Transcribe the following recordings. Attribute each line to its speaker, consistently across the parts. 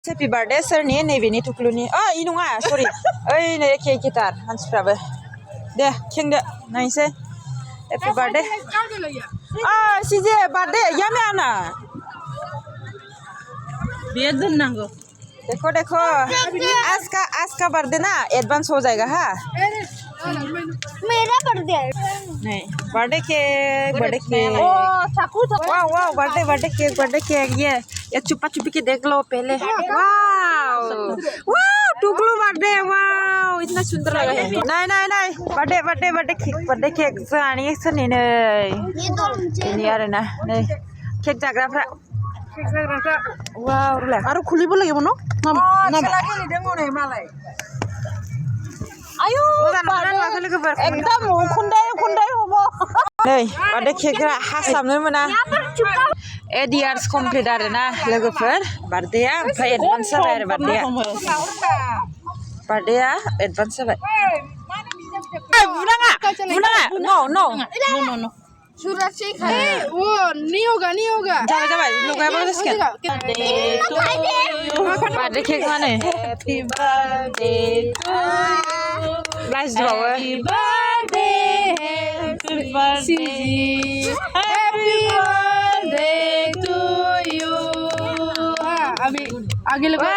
Speaker 1: Happy birthday सोरनि नैबेनि थुख्लुनि इ नङा सरि ओइ नै एखे एखेथार मानसिफ्राबो दे खेंदो नायसै Happy birthday सिजे birthday यामे आना
Speaker 2: बियो दोननांगो
Speaker 1: देखो देखो आज का बर्थडे ना एडवांस हो जाएगा हाँ
Speaker 3: मेरा बर्थडे है
Speaker 1: नहीं बर्थडे केक
Speaker 2: ओ चाकू
Speaker 1: वाओ वाओ बर्थडे केक ये चुपा चुपी के देख लो पहले वाओ वाओ टुकलू बर्थडे वाओ इतना सुंदर लगा है नहीं बर्थडे केक जानी सनी नै ini आरोना नै केक जाग्राफ्रा वाव रुला
Speaker 2: आरो खुलिबो লাগিব न आयु एकदम खुन्दाय हबो
Speaker 1: नै बर्थडे केकआ हासाबनो मोना एडियार्स कमप्लिट आरोना लोगोफोर बर्थडेआ ओमफ्राय एडभान्स जाबाय आरो बर्थडेआ एडभान्स जाबाय बुनाङा नो
Speaker 3: सूरज से खाए वो नहीं होगा
Speaker 1: जाबाय लगायाबो जासिगोन बर्थडे केक माने
Speaker 2: हैप्पी बर्थडे
Speaker 1: लाइस दिबावो
Speaker 2: हैप्पी बर्थडे टू यू अभी आगे लगा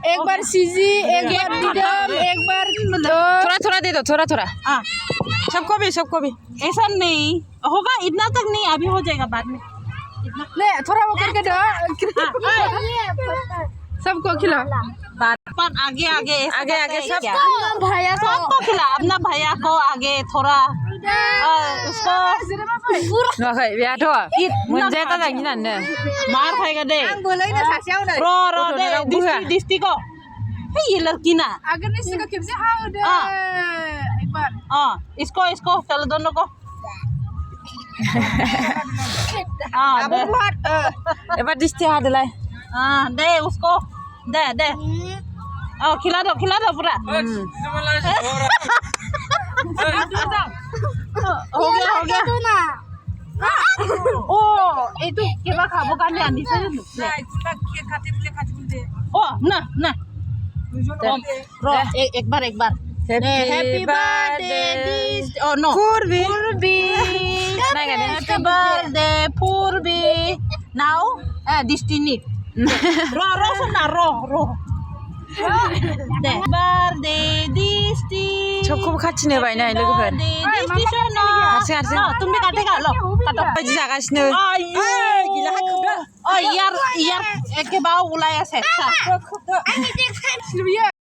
Speaker 2: एक बार सीजी एक बार दीदम एक बार
Speaker 1: थोड़ा दे दो थोड़ा सबको भी
Speaker 2: ऐसा नहीं होगा इतना तक नहीं अभी हो जाएगा बाद में ले थोड़ा वो करके दो सबको खिला पर आगे सब
Speaker 3: भैया
Speaker 2: सबको खिला अपना भैया को आगे थोड़ा उसको
Speaker 1: नुवाखै बेयाथ' मोनजाया जाजागिनानो
Speaker 2: मार खाएगा दे रो दे दिस्ती को ये लड़की ना
Speaker 3: अगर नहीं का किससे हाँ उधर एक बार
Speaker 2: इसको चलो दोनों को
Speaker 1: एबार दिस्ती हादोलाय
Speaker 2: दे उसको दे खिला दो पूरा हो गया ओ itu kita खाबो kan ya bisa dulu oh nah एक बार happy birthday oh no
Speaker 1: Purvi
Speaker 2: happy birthday Purvi now destiny ro सुना रो दे बर्थडे दिस्ती
Speaker 1: सबखौबो खाथिनो बायनाय लोगोफोर हारसिं
Speaker 2: तुम भी काटेगा लो काटो
Speaker 1: बायदि जागासिनो
Speaker 2: गila hakda यार एके बाव उलाया सेसा